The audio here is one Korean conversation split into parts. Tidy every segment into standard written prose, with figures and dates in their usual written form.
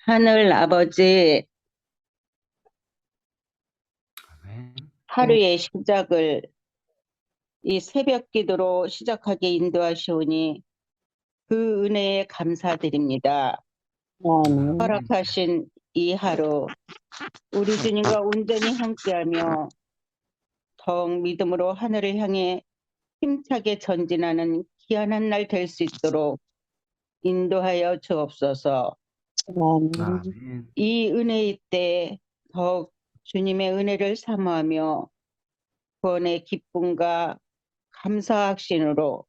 하늘 아버지, 아멘. 하루의 시작을 이 새벽 기도로 시작하게 인도하시오니 그 은혜에 감사드립니다. 아멘. 허락하신 이 하루 우리 주님과 온전히 함께하며 더욱 믿음으로 하늘을 향해 힘차게 전진하는 귀한 날 될 수 있도록 인도하여 주옵소서. 아멘. 아멘. 이 은혜의 때 더욱 주님의 은혜를 사모하며 구원의 기쁨과 감사 확신으로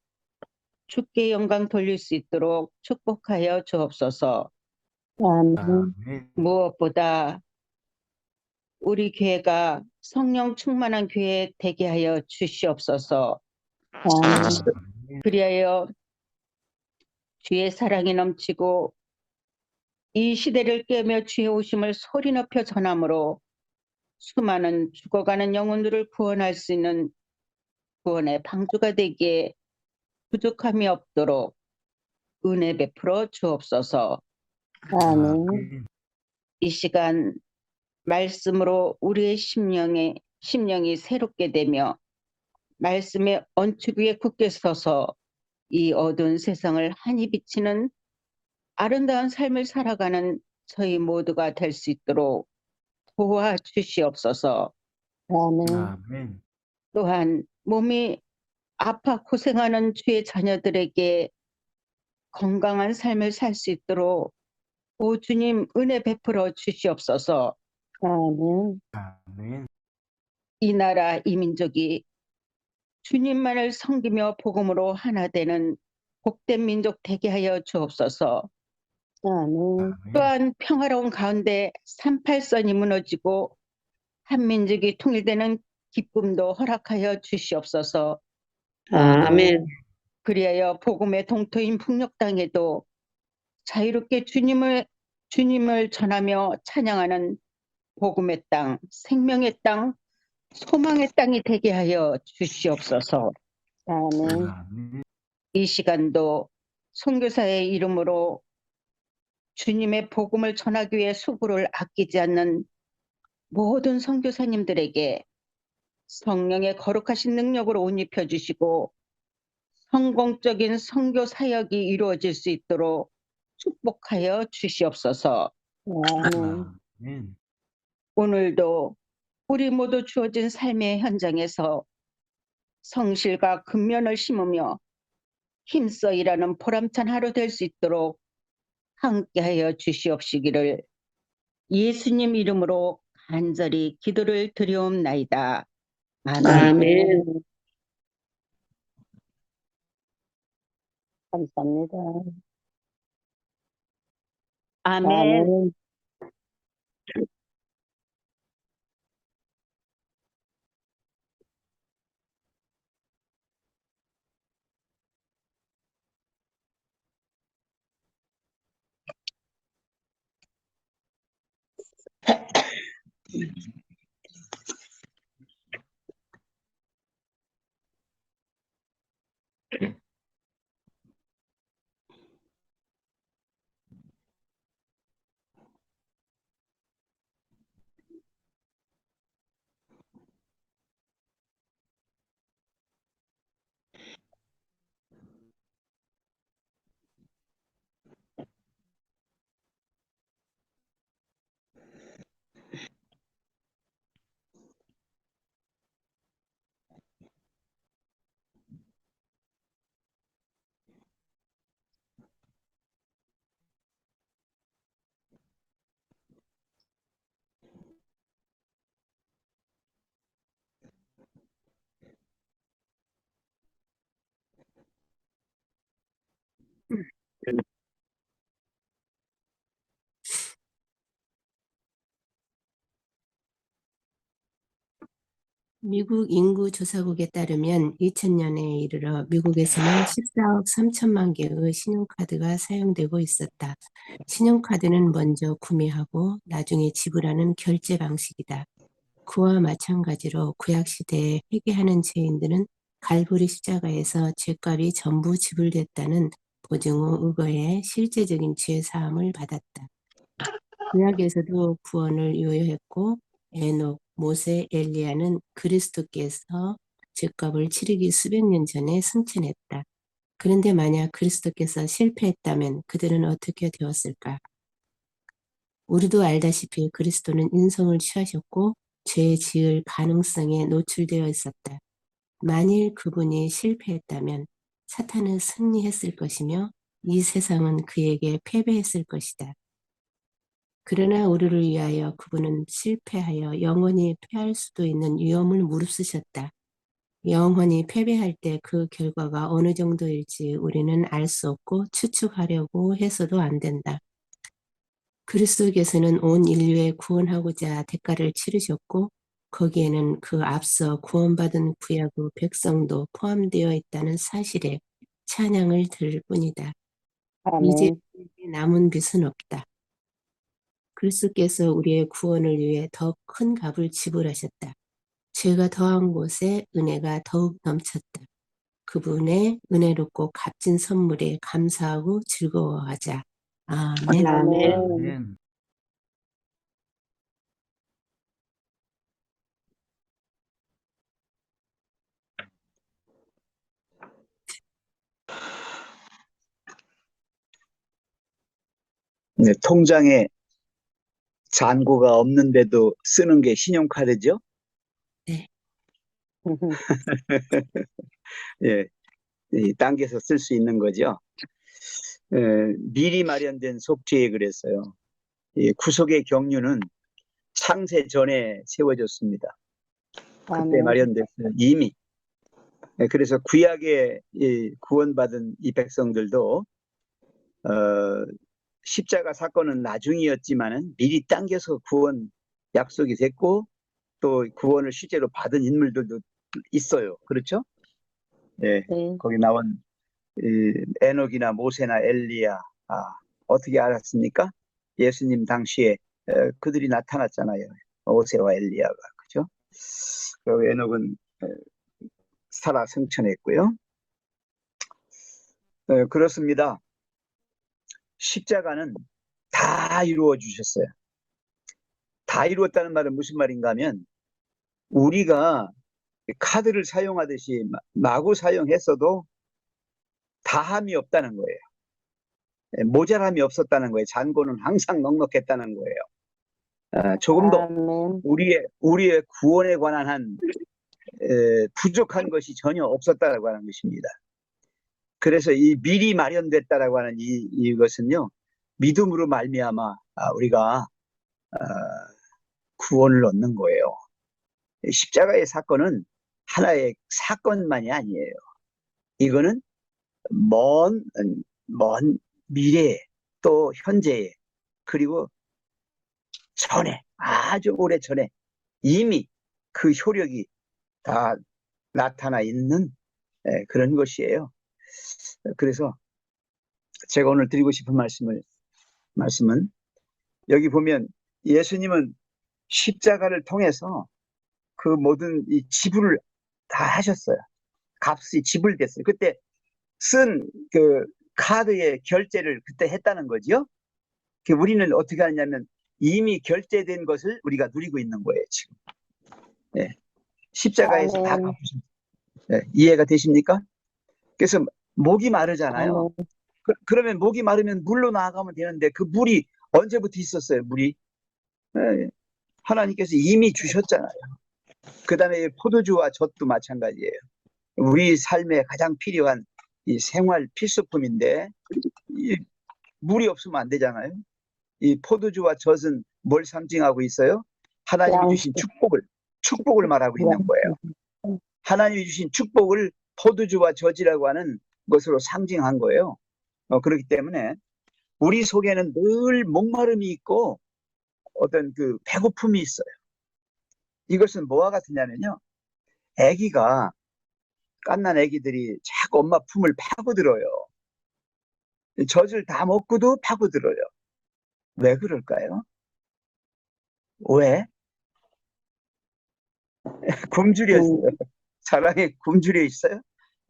주께 영광 돌릴 수 있도록 축복하여 주옵소서. 아멘. 아멘. 무엇보다 우리 교회가 성령 충만한 교회 되게 하여 주시옵소서. 아멘. 그리하여 주의 사랑이 넘치고 이 시대를 깨며 주의 오심을 소리 높여 전함으로 수많은 죽어가는 영혼들을 구원할 수 있는 구원의 방주가 되기에 부족함이 없도록 은혜 베풀어 주옵소서. 아멘. 이 시간 말씀으로 우리의 심령이 새롭게 되며 말씀의 언축 위에 굳게 서서 이 어두운 세상을 환히 비치는 아름다운 삶을 살아가는 저희 모두가 될 수 있도록 도와주시옵소서. 아멘. 아멘. 또한 몸이 아파 고생하는 주의 자녀들에게 건강한 삶을 살 수 있도록 오 주님 은혜 베풀어 주시옵소서. 아멘. 아멘. 이 나라 이 민족이 주님만을 섬기며 복음으로 하나 되는 복된 민족 되게 하여 주옵소서. 아멘. 또한 평화로운 가운데 38선이 무너지고 한민족이 통일되는 기쁨도 허락하여 주시옵소서. 아멘. 그리하여 복음의 동토인 북녘 땅에도 자유롭게 주님을 전하며 찬양하는 복음의 땅, 생명의 땅, 소망의 땅이 되게 하여 주시옵소서. 아멘. 아멘. 이 시간도 선교사의 이름으로 주님의 복음을 전하기 위해 수고를 아끼지 않는 모든 선교사님들에게 성령의 거룩하신 능력으로 옷 입혀 주시고 성공적인 선교 사역이 이루어질 수 있도록 축복하여 주시옵소서. 아멘. 아멘. 오늘도 우리 모두 주어진 삶의 현장에서 성실과 근면을 심으며 힘써 일하는 보람찬 하루 될 수 있도록 함께하여 주시옵시기를 예수님 이름으로 간절히 기도를 드리옵나이다. 아멘. 아멘. 감사합니다. 아멘. 아멘. 미국 인구조사국에 따르면 2000년에 이르러 미국에서는 14억 3천만 개의 신용카드가 사용되고 있었다. 신용카드는 먼저 구매하고 나중에 지불하는 결제 방식이다. 그와 마찬가지로 구약시대에 회개하는 죄인들은 갈보리 십자가에서 죄값이 전부 지불됐다는 보증 후 의거에 실제적인 죄 사함을 받았다. 구약에서도 구원을 요구했고 에녹, 모세, 엘리야는 그리스도께서 죄값을 치르기 수백 년 전에 승천했다. 그런데 만약 그리스도께서 실패했다면 그들은 어떻게 되었을까? 우리도 알다시피 그리스도는 인성을 취하셨고 죄 지을 가능성에 노출되어 있었다. 만일 그분이 실패했다면 사탄은 승리했을 것이며 이 세상은 그에게 패배했을 것이다. 그러나 우리를 위하여 그분은 실패하여 영원히 패할 수도 있는 위험을 무릅쓰셨다. 영원히 패배할 때 그 결과가 어느 정도일지 우리는 알 수 없고 추측하려고 해서도 안 된다. 그리스도께서는 온 인류에 구원하고자 대가를 치르셨고 거기에는 그 앞서 구원받은 구약의 백성도 포함되어 있다는 사실에 찬양을 들을 뿐이다. 이제 아멘. 우리에게 남은 빚은 없다. 그리스도께서 우리의 구원을 위해 더 큰 값을 지불하셨다. 죄가 더한 곳에 은혜가 더욱 넘쳤다. 그분의 은혜롭고 값진 선물에 감사하고 즐거워하자. 아멘. 아멘. 아멘. 네, 통장에 잔고가 없는데도 쓰는 게 신용카드죠? 네. 예, 당겨서 쓸 수 있는 거죠. 미리 마련된 속죄에 그랬어요. 구속의 경륜은 창세 전에 세워졌습니다. 그때 아멘. 마련됐어요. 이미. 그래서 구약에 구원받은 이 백성들도 십자가 사건은 나중이었지만은 미리 당겨서 구원 약속이 됐고 또 구원을 실제로 받은 인물들도 있어요. 그렇죠? 예, 네. 거기 나온 에녹이나 모세나 엘리야, 어떻게 알았습니까? 예수님 당시에 그들이 나타났잖아요. 모세와 엘리야가, 그죠? 그리고 에녹은 살아 승천했고요. 그렇습니다. 십자가는 다 이루어 주셨어요. 다 이루었다는 말은 무슨 말인가 하면 우리가 카드를 사용하듯이 마구 사용했어도 다함이 없다는 거예요. 모자람이 없었다는 거예요. 잔고는 항상 넉넉했다는 거예요. 조금 더 아멘. 우리의 구원에 관한 한 부족한 것이 전혀 없었다라고 하는 것입니다. 그래서 이 미리 마련됐다라고 하는 이것은요, 믿음으로 말미암아 우리가 구원을 얻는 거예요. 십자가의 사건은 하나의 사건만이 아니에요. 이거는 먼 미래에 또 현재에 그리고 전에 아주 오래 전에 이미 그 효력이 다 나타나 있는 그런 것이에요. 그래서 제가 오늘 드리고 싶은 말씀은 여기 보면 예수님은 십자가를 통해서 그 모든 이 지불을 다 하셨어요. 값이 지불됐어요. 그때 쓴 그 카드의 결제를 그때 했다는 거죠. 우리는 어떻게 하냐면 이미 결제된 것을 우리가 누리고 있는 거예요, 지금. 네. 십자가에서 다 아멘. 갚으신. 네. 이해가 되십니까? 그래서 목이 마르잖아요. 아멘. 그러면 목이 마르면 물로 나아가면 되는데 그 물이 언제부터 있었어요, 물이? 네. 하나님께서 이미 주셨잖아요. 그 다음에 포도주와 젖도 마찬가지예요. 우리 삶에 가장 필요한 이 생활 필수품인데 이 물이 없으면 안 되잖아요. 이 포도주와 젖은 뭘 상징하고 있어요? 하나님이 주신 축복을 말하고 있는 거예요. 하나님이 주신 축복을 포도주와 젖이라고 하는 것으로 상징한 거예요. 그렇기 때문에 우리 속에는 늘 목마름이 있고 어떤 그 배고픔이 있어요. 이것은 뭐와 같으냐면요. 갓난 아기들이 자꾸 엄마 품을 파고들어요. 젖을 다 먹고도 파고들어요. 왜 그럴까요? 왜? 굶주려 있어요. 사랑에 굶주려 있어요.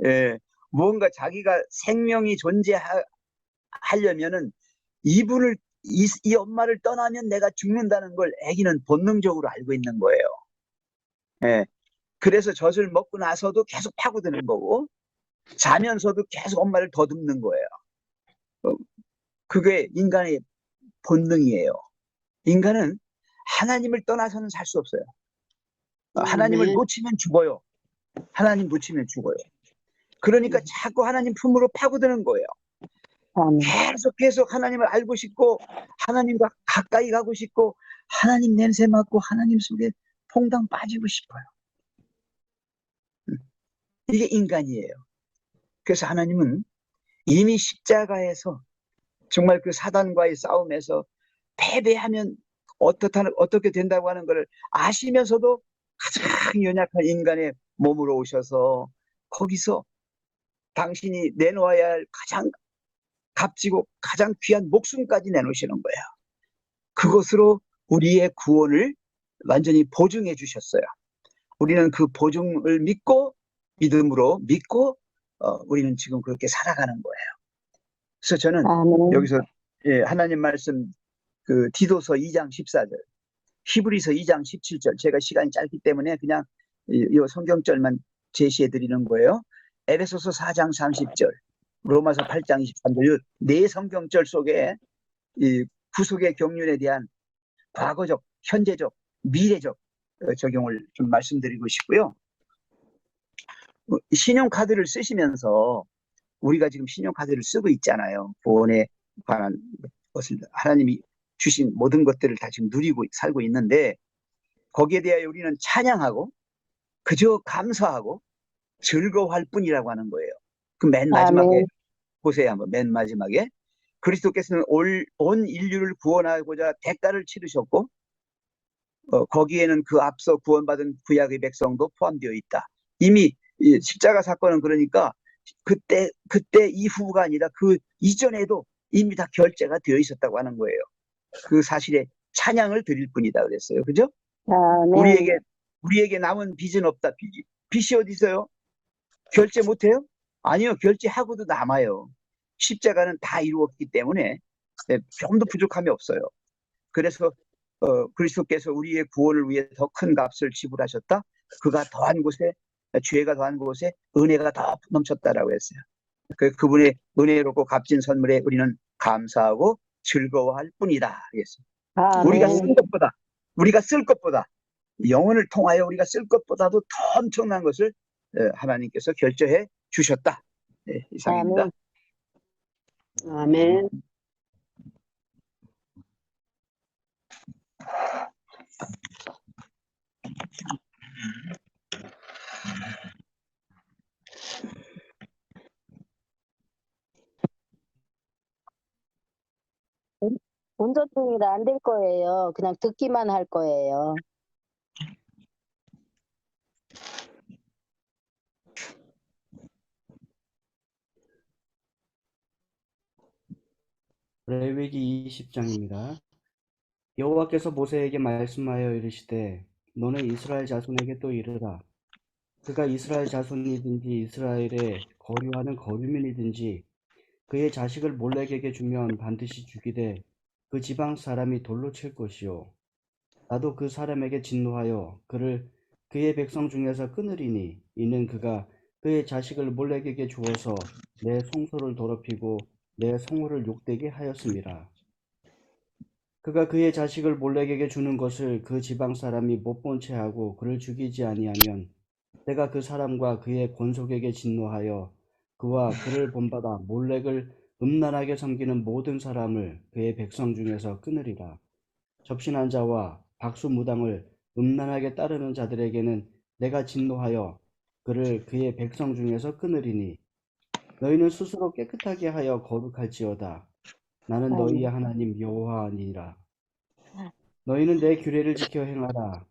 예, 무언가 자기가 생명이 존재하려면은 이 엄마를 떠나면 내가 죽는다는 걸 아기는 본능적으로 알고 있는 거예요. 예. 그래서 젖을 먹고 나서도 계속 파고드는 거고, 자면서도 계속 엄마를 더듬는 거예요. 그게 인간의 본능이에요. 인간은 하나님을 떠나서는 살 수 없어요. 하나님을 아멘. 놓치면 죽어요. 하나님 놓치면 죽어요. 그러니까 자꾸 하나님 품으로 파고드는 거예요. 아멘. 계속 하나님을 알고 싶고, 하나님과 가까이 가고 싶고, 하나님 냄새 맡고, 하나님 속에 퐁당 빠지고 싶어요. 이게 인간이에요. 그래서 하나님은 이미 십자가에서 정말 그 사단과의 싸움에서 패배하면 어떻게 된다고 하는 것을 아시면서도 가장 연약한 인간의 몸으로 오셔서 거기서 당신이 내놓아야 할 가장 값지고 가장 귀한 목숨까지 내놓으시는 거예요. 그것으로 우리의 구원을 완전히 보증해 주셨어요. 우리는 그 보증을 믿음으로 믿고 우리는 지금 그렇게 살아가는 거예요. 그래서 저는 아멘. 여기서 하나님 말씀 그 디도서 2장 14절, 히브리서 2장 17절, 제가 시간이 짧기 때문에 그냥 이 성경절만 제시해 드리는 거예요. 에베소서 4장 30절, 로마서 8장 23절, 네 성경절 속에 이 구속의 경륜에 대한 과거적, 현재적, 미래적 적용을 좀 말씀드리고 싶고요. 신용카드를 쓰시면서 우리가 지금 신용카드를 쓰고 있잖아요. 구원에 관한 것을 하나님이 주신 모든 것들을 다 지금 누리고 살고 있는데, 거기에 대하여 우리는 찬양하고 그저 감사하고 즐거워할 뿐이라고 하는 거예요. 그 맨 마지막에 아멘. 보세요. 한번 맨 마지막에 그리스도께서는 온 인류를 구원하고자 대가를 치르셨고 거기에는 그 앞서 구원받은 구약의 백성도 포함되어 있다. 이미 이 십자가 사건은 그러니까 그때 이후가 아니라 그 이전에도 이미 다 결제가 되어 있었다고 하는 거예요. 그 사실에 찬양을 드릴 뿐이다 그랬어요. 그죠? 아멘. 우리에게 남은 빚은 없다. 빚이 어디 있어요? 결제 못해요? 아니요. 결제하고도 남아요. 십자가는 다 이루었기 때문에 조금도 부족함이 없어요. 그래서 그리스도께서 우리의 구원을 위해 더 큰 값을 지불하셨다. 죄가 더한 곳에 은혜가 더 넘쳤다라고 했어요. 그분의 은혜롭고 값진 선물에 우리는 감사하고 즐거워할 뿐이다. 그랬어요. 우리가 쓸 것보다 영혼을 통하여 우리가 쓸 것보다도 더 엄청난 것을 하나님께서 결제해 주셨다. 이상입니다. 아멘. 운전 중이라 안 될 거예요. 그냥 듣기만 할 거예요. 레위기 20장입니다. 여호와께서 모세에게 말씀하여 이르시되 너는 이스라엘 자손에게 또 이르라. 그가 이스라엘 자손이든지 이스라엘에 거류하는 거류민이든지 그의 자식을 몰렉에게 주면 반드시 죽이되 그 지방 사람이 돌로 칠 것이요 나도 그 사람에게 진노하여 그를 그의 백성 중에서 끊으리니 이는 그가 그의 자식을 몰렉에게 주어서 내 성소를 더럽히고 내 성호를 욕되게 하였음이라. 그가 그의 자식을 몰렉에게 주는 것을 그 지방 사람이 못 본 채 하고 그를 죽이지 아니하면 내가 그 사람과 그의 권속에게 진노하여 그와 그를 본받아 몰렉을 음란하게 섬기는 모든 사람을 그의 백성 중에서 끊으리라. 접신한 자와 박수무당을 음란하게 따르는 자들에게는 내가 진노하여 그를 그의 백성 중에서 끊으리니 너희는 스스로 깨끗하게 하여 거룩할지어다. 나는 너희의 하나님 여호와니라. 너희는 내 규례를 지켜 행하라.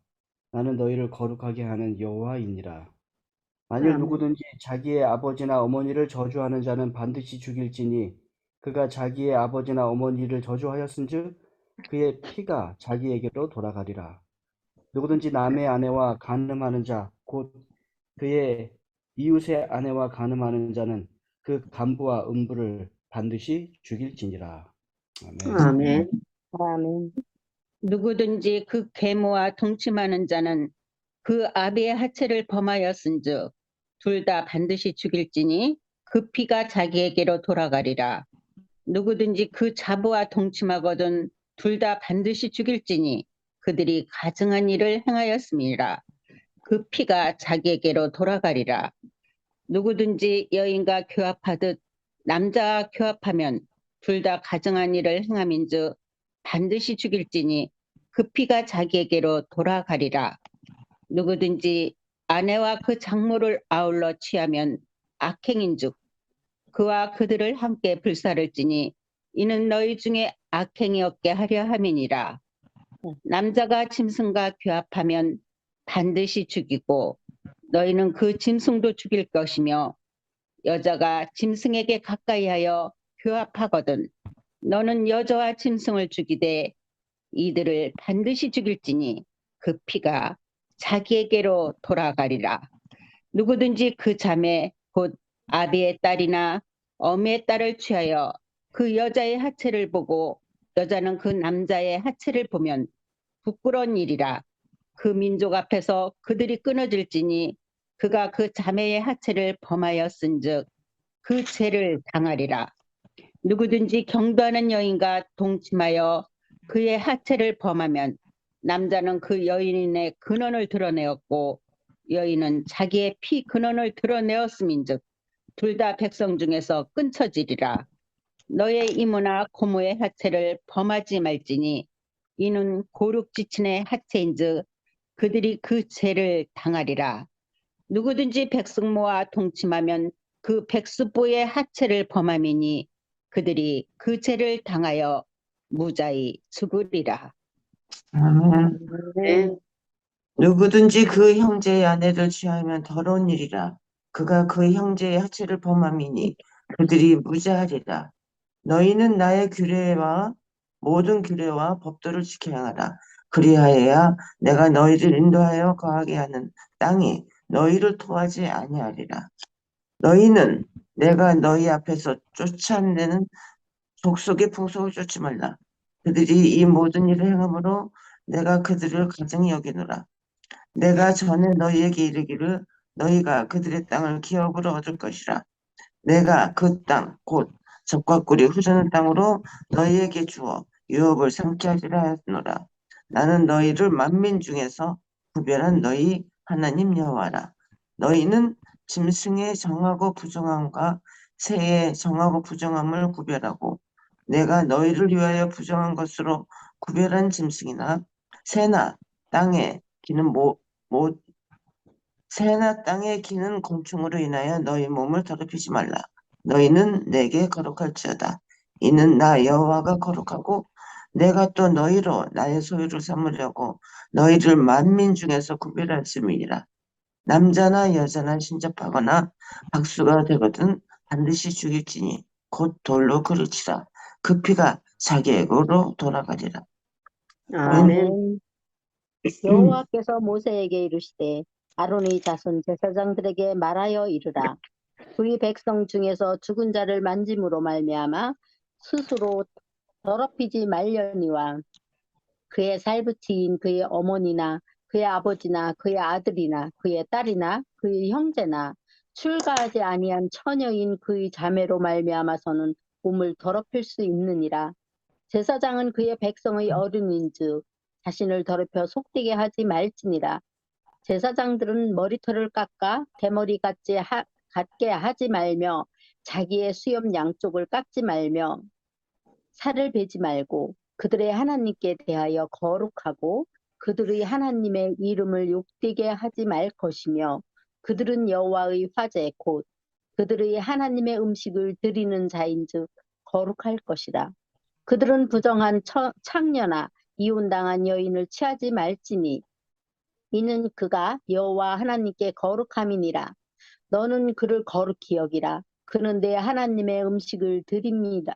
나는 너희를 거룩하게 하는 여호와이니라. 만일 누구든지 자기의 아버지나 어머니를 저주하는 자는 반드시 죽일지니 그가 자기의 아버지나 어머니를 저주하였은즉 그의 피가 자기에게로 돌아가리라. 누구든지 남의 아내와 간음하는 자 곧 그의 이웃의 아내와 간음하는 자는 그 간부와 음부를 반드시 죽일지니라. 아멘. 아멘. 아멘. 누구든지 그 계모와 동침하는 자는 그 아비의 하체를 범하였은즉 둘 다 반드시 죽일지니 그 피가 자기에게로 돌아가리라. 누구든지 그 자부와 동침하거든 둘 다 반드시 죽일지니 그들이 가증한 일을 행하였음이라. 그 피가 자기에게로 돌아가리라. 누구든지 여인과 교합하듯 남자와 교합하면 둘 다 가증한 일을 행함인즉 반드시 죽일지니 그 피가 자기에게로 돌아가리라. 누구든지 아내와 그 장모를 아울러 취하면 악행인즉 그와 그들을 함께 불사를지니 이는 너희 중에 악행이 없게 하려 함이니라. 남자가 짐승과 교합하면 반드시 죽이고 너희는 그 짐승도 죽일 것이며 여자가 짐승에게 가까이하여 교합하거든 너는 여자와 짐승을 죽이되 이들을 반드시 죽일지니 그 피가 자기에게로 돌아가리라. 누구든지 그 자매 곧 아비의 딸이나 어미의 딸을 취하여 그 여자의 하체를 보고 여자는 그 남자의 하체를 보면 부끄러운 일이라. 그 민족 앞에서 그들이 끊어질지니 그가 그 자매의 하체를 범하였은즉 그 죄를 당하리라. 누구든지 경도하는 여인과 동침하여 그의 하체를 범하면 남자는 그 여인의 근원을 드러내었고 여인은 자기의 피 근원을 드러내었음인즉 둘 다 백성 중에서 끊쳐지리라. 너의 이모나 고모의 하체를 범하지 말지니 이는 고륙지친의 하체인즉 그들이 그 죄를 당하리라. 누구든지 백숙모와 동침하면 그 백숙부의 하체를 범함이니 그들이 그 죄를 당하여 무자히 죽으리라. 아멘. 아멘. 누구든지 그 형제의 아내를 취하면 더러운 일이라. 그가 그 형제의 하체를 범함이니 그들이 무자하리라. 너희는 나의 규례와 모든 규례와 법도를 지켜야 하라. 그리하여야 내가 너희를 인도하여 거하게 하는 땅이 너희를 토하지 아니하리라. 너희는 내가 너희 앞에서 쫓아내는 족속의 풍속을 쫓지 말라. 그들이 이 모든 일을 행함으로 내가 그들을 가증히 여기노라. 내가 전에 너희에게 이르기를 너희가 그들의 땅을 기업으로 얻을 것이라. 내가 그 땅 곧 젖과 꿀이 흐르는 땅으로 너희에게 주어 유업을 삼게 하리라 하였노라. 나는 너희를 만민 중에서 구별한 너희 하나님 여호와라. 너희는 짐승의 정하고 부정함과 새의 정하고 부정함을 구별하고 내가 너희를 위하여 부정한 것으로 구별한 짐승이나 새나 땅에 기는 새나 땅에 기는 곤충으로 인하여 너희 몸을 더럽히지 말라. 너희는 내게 거룩할지어다. 이는 나 여호와가 거룩하고 내가 또 너희로 나의 소유를 삼으려고 너희를 만민 중에서 구별했음이니라. 남자나 여자나 신접하거나 박수가 되거든 반드시 죽일지니 곧 돌로 그를 치라. 그 피가 자기에게로 돌아가리라. 아멘. 여호와께서 모세에게 이르시되 아론의 자손 제사장들에게 말하여 이르라. 그의 백성 중에서 죽은 자를 만짐으로 말미암아 스스로 더럽히지 말려니와 그의 살부치인 그의 어머니나 그의 아버지나 그의 아들이나 그의 딸이나 그의 형제나 출가하지 아니한 처녀인 그의 자매로 말미암아서는 몸을 더럽힐 수 있느니라. 제사장은 그의 백성의 어른인즉 자신을 더럽혀 속되게 하지 말지니라. 제사장들은 머리털을 깎아 대머리 같게 하지 말며 자기의 수염 양쪽을 깎지 말며 살을 베지 말고 그들의 하나님께 대하여 거룩하고 그들의 하나님의 이름을 욕되게 하지 말 것이며 그들은 여호와의 화제 곧 그들의 하나님의 음식을 드리는 자인즉 거룩할 것이라. 그들은 부정한 창녀나 이혼당한 여인을 취하지 말지니 이는 그가 여호와 하나님께 거룩함이니라. 너는 그를 거룩히 여기라. 그는 내 하나님의 음식을 드립니다.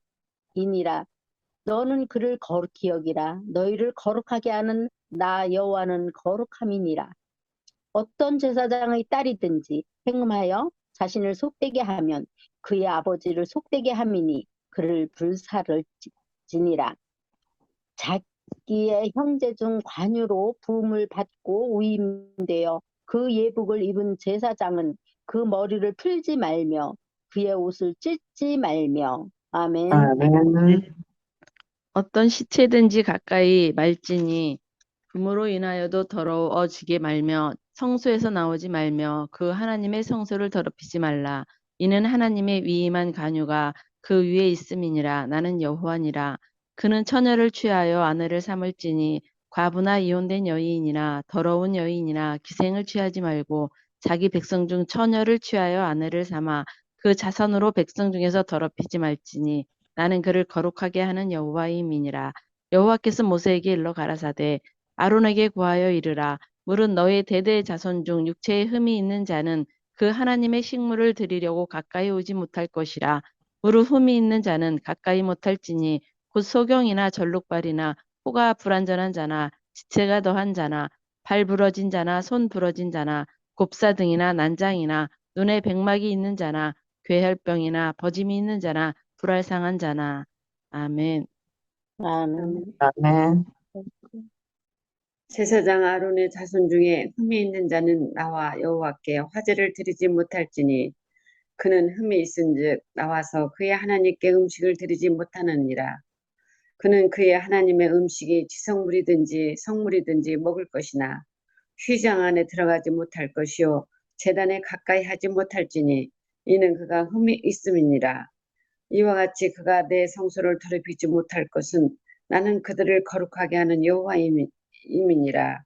이니라. 너는 그를 거룩히 여기라. 너희를 거룩하게 하는 나 여호와는 거룩함이니라. 어떤 제사장의 딸이든지 행음하여 자신을 속되게 하면 그의 아버지를 속되게 함이니 그를 불사를지니라. 지니라. 자기의 형제 중 관유로 부음을 받고 위임되어 그 예복을 입은 제사장은 그 머리를 풀지 말며 그의 옷을 찢지 말며. 아멘. 아멘. 어떤 시체든지 가까이 말지니 금으로 인하여도 더러워지게 말며 성소에서 나오지 말며 그 하나님의 성소를 더럽히지 말라. 이는 하나님의 위임한 간유가 그 위에 있음이니라. 나는 여호와니라. 그는 처녀를 취하여 아내를 삼을지니 과부나 이혼된 여인이나 더러운 여인이나 기생을 취하지 말고 자기 백성 중 처녀를 취하여 아내를 삼아 그 자선으로 백성 중에서 더럽히지 말지니 나는 그를 거룩하게 하는 여호와임이니라. 여호와께서 모세에게 일러 가라사대 아론에게 구하여 이르라. 물은 너의 대대 자손 중 육체에 흠이 있는 자는 그 하나님의 식물을 드리려고 가까이 오지 못할 것이라. 무릇 흠이 있는 자는 가까이 못할지니 곧 소경이나 절룩발이나 코가 불완전한 자나 지체가 더한 자나 발 부러진 자나 손 부러진 자나 곱사등이나 난장이나 눈에 백막이 있는 자나 괴혈병이나 버짐이 있는 자나 불알상한 자나. 아멘. 아멘. 아멘. 제사장 아론의 자손 중에 흠이 있는 자는 나와 여호와께 화제를 드리지 못할지니 그는 흠이 있은즉 나와서 그의 하나님께 음식을 드리지 못하느니라. 그는 그의 하나님의 음식이 지성물이든지 성물이든지 먹을 것이나 휘장 안에 들어가지 못할 것이요 제단에 가까이 하지 못할지니 이는 그가 흠이 있음이니라. 이와 같이 그가 내 성소를 더럽히지 못할 것은 나는 그들을 거룩하게 하는 여호와임이니라.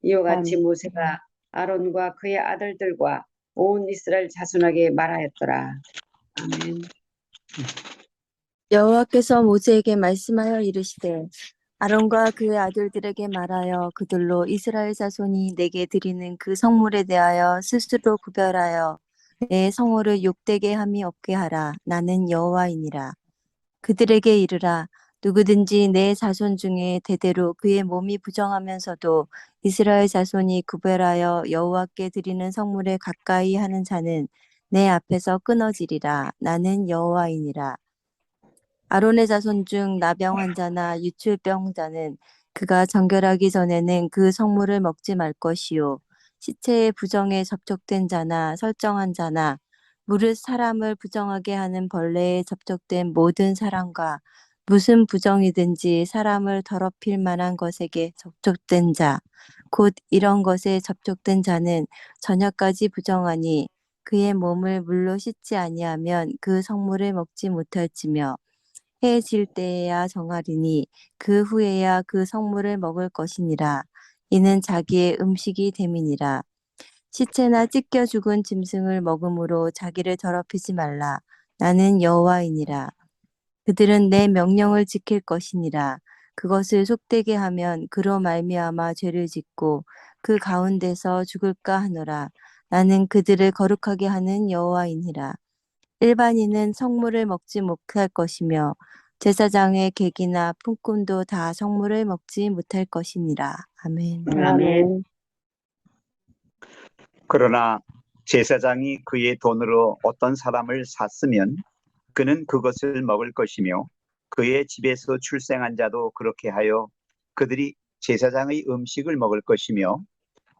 이와 같이 모세가 아론과 그의 아들들과 온 이스라엘 자손에게 말하였더라. 아멘. 여호와께서 모세에게 말씀하여 이르시되 아론과 그의 아들들에게 말하여 그들로 이스라엘 자손이 내게 드리는 그 성물에 대하여 스스로 구별하여 내 성호를 욕되게 함이 없게 하라. 나는 여호와이니라. 그들에게 이르라. 누구든지 내 자손 중에 대대로 그의 몸이 부정하면서도 이스라엘 자손이 구별하여 여호와께 드리는 성물에 가까이 하는 자는 내 앞에서 끊어지리라. 나는 여호와이니라. 아론의 자손 중 나병 환자나 유출병 자는 그가 정결하기 전에는 그 성물을 먹지 말 것이요. 시체의 부정에 접촉된 자나 설정한 자나 무릇 사람을 부정하게 하는 벌레에 접촉된 모든 사람과 무슨 부정이든지 사람을 더럽힐 만한 것에게 접촉된 자, 곧 이런 것에 접촉된 자는 저녁까지 부정하니 그의 몸을 물로 씻지 아니하면 그 성물을 먹지 못할지며 해 질 때에야 정하리니 그 후에야 그 성물을 먹을 것이니라. 이는 자기의 음식이 됨이니라. 시체나 찢겨 죽은 짐승을 먹음으로 자기를 더럽히지 말라. 나는 여호와이니라. 그들은 내 명령을 지킬 것이니라. 그것을 속되게 하면 그로 말미암아 죄를 짓고 그 가운데서 죽을까 하노라. 나는 그들을 거룩하게 하는 여호와이니라. 일반인은 성물을 먹지 못할 것이며 제사장의 객이나 품꾼도 다 성물을 먹지 못할 것이니라. 아멘. 아멘. 그러나 제사장이 그의 돈으로 어떤 사람을 샀으면 그는 그것을 먹을 것이며 그의 집에서 출생한 자도 그렇게 하여 그들이 제사장의 음식을 먹을 것이며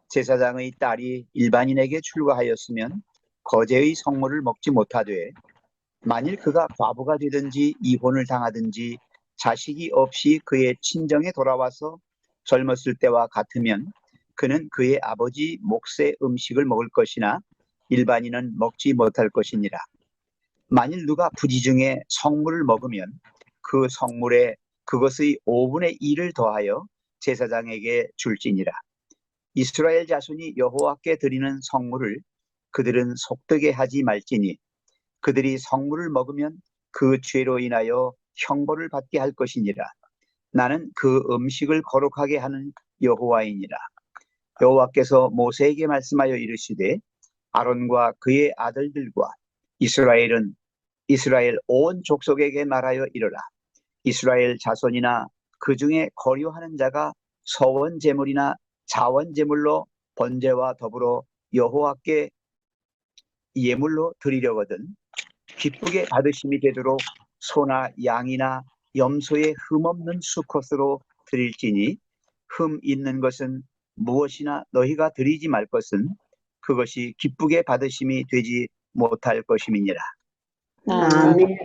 제사장의 딸이 일반인에게 출가하였으면 거제의 성물을 먹지 못하되 만일 그가 과부가 되든지 이혼을 당하든지 자식이 없이 그의 친정에 돌아와서 젊었을 때와 같으면 그는 그의 아버지 몫의 음식을 먹을 것이나 일반인은 먹지 못할 것이니라. 만일 누가 부지 중에 성물을 먹으면 그 성물에 그것의 5분의 1을 더하여 제사장에게 줄지니라. 이스라엘 자손이 여호와께 드리는 성물을 그들은 속되게 하지 말지니 그들이 성물을 먹으면 그 죄로 인하여 형벌을 받게 할 것이니라. 나는 그 음식을 거룩하게 하는 여호와이니라. 여호와께서 모세에게 말씀하여 이르시되 아론과 그의 아들들과 이스라엘 온 족속에게 말하여 이르라. 이스라엘 자손이나 그 중에 거류하는 자가 서원 제물이나 자원 제물로 번제와 더불어 여호와께 예물로 드리려거든 기쁘게 받으심이 되도록 소나 양이나 염소의 흠없는 수컷으로 드릴지니 흠 있는 것은 무엇이나 너희가 드리지 말 것은 그것이 기쁘게 받으심이 되지 못할 것임이니라. 아멘.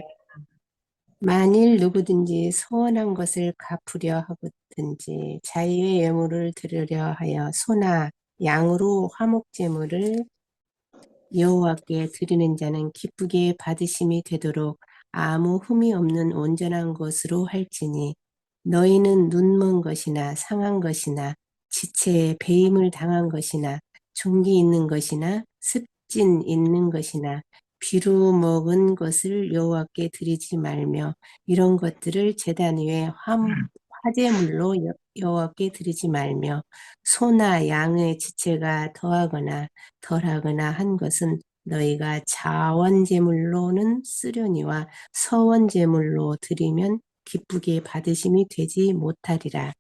만일 누구든지 소원한 것을 갚으려 하거든지 자유의 예물을 드리려 하여 소나 양으로 화목제물을 여호와께 드리는 자는 기쁘게 받으심이 되도록 아무 흠이 없는 온전한 것으로 할지니 너희는 눈먼 것이나 상한 것이나 지체에 배임을 당한 것이나 종기 있는 것이나 습진 있는 것이나 비루 먹은 것을 여호와께 드리지 말며 이런 것들을 제단 위에 화제물로 여호와께 드리지 말며 소나 양의 지체가 더하거나 덜하거나 한 것은 너희가 자원제물로는 쓰려니와 서원제물로 드리면 기쁘게 받으심이 되지 못하리라.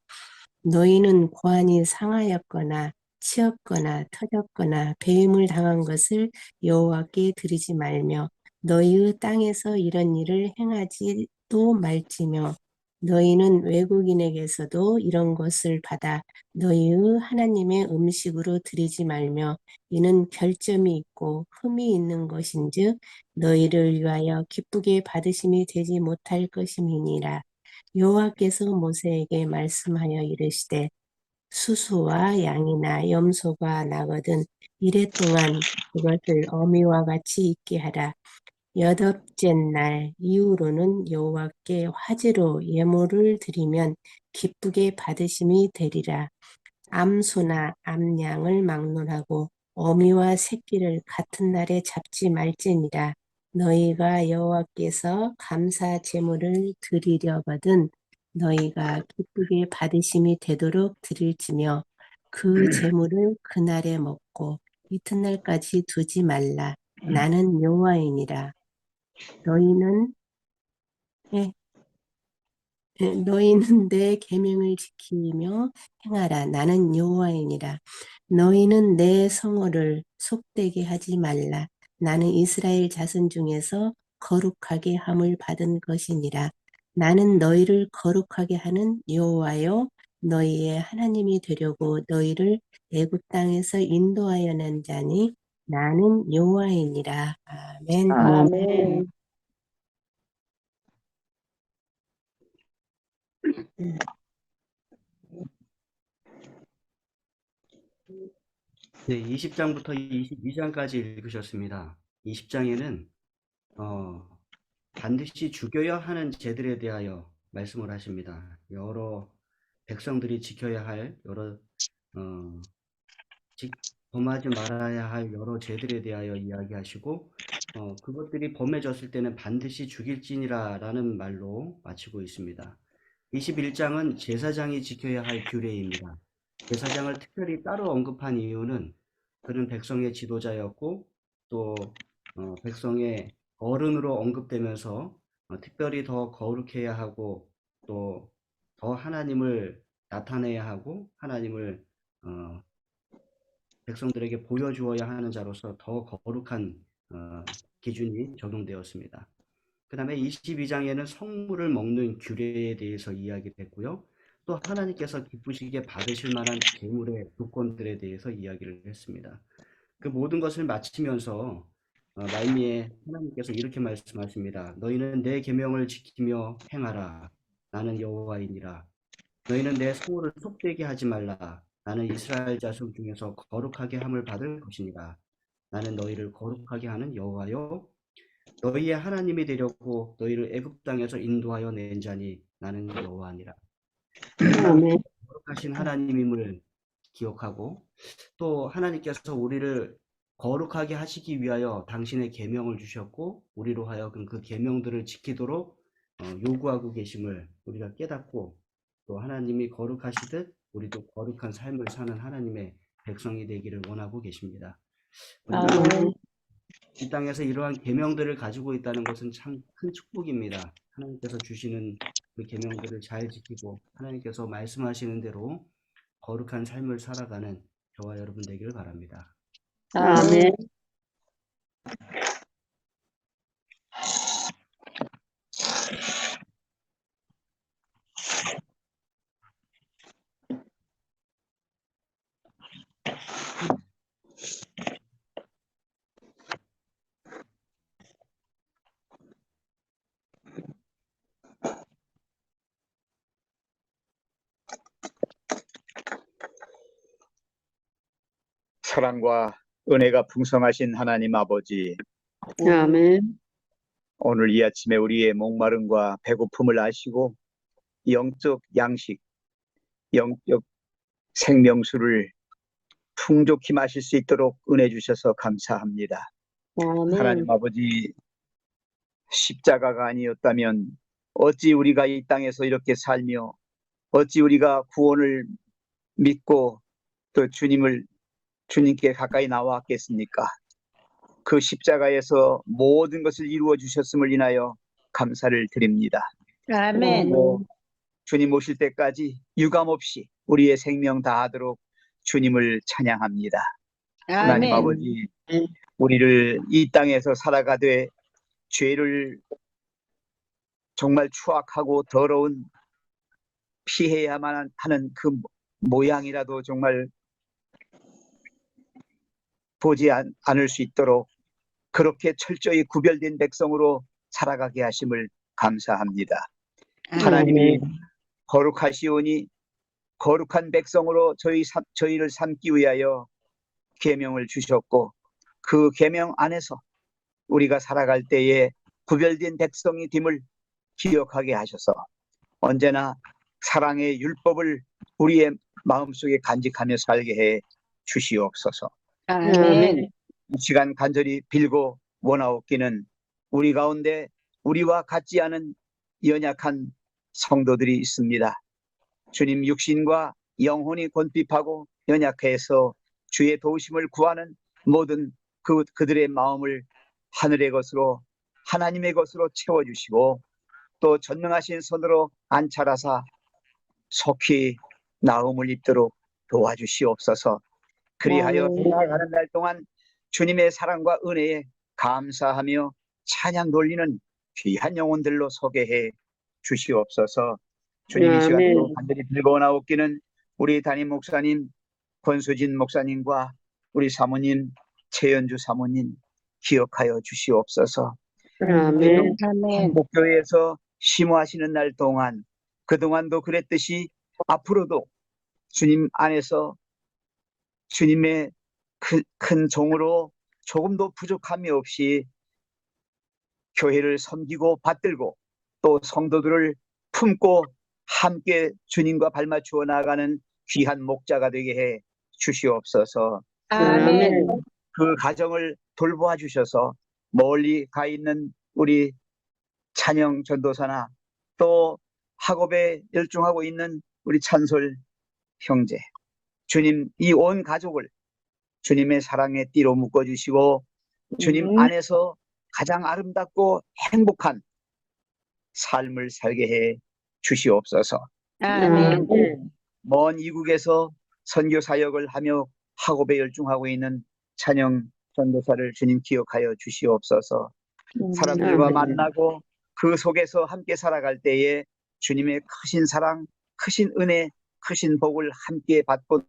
너희는 고환이 상하였거나 치었거나 터졌거나 배임을 당한 것을 여호와께 드리지 말며 너희의 땅에서 이런 일을 행하지도 말지며 너희는 외국인에게서도 이런 것을 받아 너희의 하나님의 음식으로 드리지 말며 이는 결점이 있고 흠이 있는 것인즉 너희를 위하여 기쁘게 받으심이 되지 못할 것임이니라. 여호와께서 모세에게 말씀하여 이르시되 수수와 양이나 염소가 나거든 이래 동안 그것을 어미와 같이 있게 하라. 여덟째 날 이후로는 여호와께 화제로 예물을 드리면 기쁘게 받으심이 되리라. 암소나 암양을 막론하고 어미와 새끼를 같은 날에 잡지 말지니라. 너희가 여호와께서 감사 제물을 드리려거든 너희가 기쁘게 받으심이 되도록 드릴지며 그 제물을 그날에 먹고 이튿날까지 두지 말라. 나는 여호와이니라. 너희는 너희는 내 계명을 지키며 행하라. 나는 여호와이니라. 너희는 내 성호를 속되게 하지 말라. 나는 이스라엘 자손 중에서 거룩하게 함을 받은 것이니라. 나는 너희를 거룩하게 하는 여호와요 너희의 하나님이 되려고 너희를 애굽 땅에서 인도하여 낸 자니 나는 여호와이니라. 아멘. 아멘. 네, 20장부터 22장까지 읽으셨습니다. 20장에는 반드시 죽여야 하는 죄들에 대하여 말씀을 하십니다. 여러 백성들이 지켜야 할 여러 범하지 말아야 할 여러 죄들에 대하여 이야기하시고 그것들이 범해졌을 때는 반드시 죽일지니라 라는 말로 마치고 있습니다. 21장은 제사장이 지켜야 할 규례입니다. 제사장을 특별히 따로 언급한 이유는 그는 백성의 지도자였고 또 백성의 어른으로 언급되면서 특별히 더 거룩해야 하고 또 더 하나님을 나타내야 하고 하나님을 백성들에게 보여주어야 하는 자로서 더 거룩한 기준이 적용되었습니다. 그 다음에 22장에는 성물을 먹는 규례에 대해서 이야기됐고요. 또 하나님께서 기쁘시게 받으실 만한 제물의 조건들에 대해서 이야기를 했습니다. 그 모든 것을 마치면서 말미에 하나님께서 이렇게 말씀하십니다. 너희는 내 계명을 지키며 행하라. 나는 여호와이니라. 너희는 내 성호를 속되게 하지 말라. 나는 이스라엘 자손 중에서 거룩하게 함을 받을 것이니라. 나는 너희를 거룩하게 하는 여호와요 너희의 하나님이 되려고 너희를 애굽 땅에서 인도하여 낸 자니 나는 여호와니라. 거룩하신 하나님임을 기억하고 또 하나님께서 우리를 거룩하게 하시기 위하여 당신의 계명을 주셨고 우리로 하여금 그 계명들을 지키도록 요구하고 계심을 우리가 깨닫고 또 하나님이 거룩하시듯 우리도 거룩한 삶을 사는 하나님의 백성이 되기를 원하고 계십니다. 우리가 이 땅에서 이러한 계명들을 가지고 있다는 것은 참 큰 축복입니다. 하나님께서 주시는 그 계명들을 잘 지키고 하나님께서 말씀하시는 대로 거룩한 삶을 살아가는 저와 여러분 되기를 바랍니다. 아멘. 사랑과 은혜가 풍성하신 하나님 아버지, 아멘. 오늘 이 아침에 우리의 목마름과 배고픔을 아시고 영적 양식, 영적 생명수를 풍족히 마실 수 있도록 은혜 주셔서 감사합니다. 하나님 아버지, 십자가가 아니었다면 어찌 우리가 이 땅에서 이렇게 살며 어찌 우리가 구원을 믿고 또 주님께 가까이 나왔겠습니까? 그 십자가에서 모든 것을 이루어 주셨음을 인하여 감사를 드립니다. 아멘. 또 주님 오실 때까지 유감없이 우리의 생명 다하도록 주님을 찬양합니다. 하나님 아멘. 아버지, 우리를 이 땅에서 살아가되 죄를 정말 추악하고 더러운 피해야만 하는 그 모양이라도 정말 보지 않을 수 있도록 그렇게 철저히 구별된 백성으로 살아가게 하심을 감사합니다. 하나님이 거룩하시오니 거룩한 백성으로 저희를 삼기 위하여 계명을 주셨고 그 계명 안에서 우리가 살아갈 때에 구별된 백성이 됨을 기억하게 하셔서 언제나 사랑의 율법을 우리의 마음속에 간직하며 살게 해 주시옵소서. 아멘. 이 시간 간절히 빌고 원하옵기는 우리 가운데 우리와 같지 않은 연약한 성도들이 있습니다. 주님, 육신과 영혼이 곤핍하고 연약해서 주의 도우심을 구하는 모든 그들의 마음을 하늘의 것으로 하나님의 것으로 채워주시고 또 전능하신 손으로 안찰하사 속히 나음을 입도록 도와주시옵소서. 그리하여 살아가는 날 동안 주님의 사랑과 은혜에 감사하며 찬양 돌리는 귀한 영혼들로 소개해 주시옵소서. 주님, 이 시간도 간절히 빌고 나옵기는 우리 담임 목사님 권수진 목사님과 우리 사모님 최연주 사모님 기억하여 주시옵소서. 아멘. 아멘. 목교회에서 심호하시는 날 동안 그동안도 그랬듯이 앞으로도 주님 안에서 주님의 큰 종으로 조금도 부족함이 없이 교회를 섬기고 받들고 또 성도들을 품고 함께 주님과 발맞추어 나아가는 귀한 목자가 되게 해 주시옵소서. 아멘. 그 가정을 돌보아 주셔서 멀리 가 있는 우리 찬영 전도사나 또 학업에 열중하고 있는 우리 찬솔 형제, 주님 이 온 가족을 주님의 사랑의 띠로 묶어주시고 주님 안에서 가장 아름답고 행복한 삶을 살게 해 주시옵소서. 아멘. 먼 이국에서 선교 사역을 하며 학업에 열중하고 있는 찬영 전도사를 주님 기억하여 주시옵소서. 사람들과 만나고 그 속에서 함께 살아갈 때에 주님의 크신 사랑, 크신 은혜, 크신 복을 함께 받고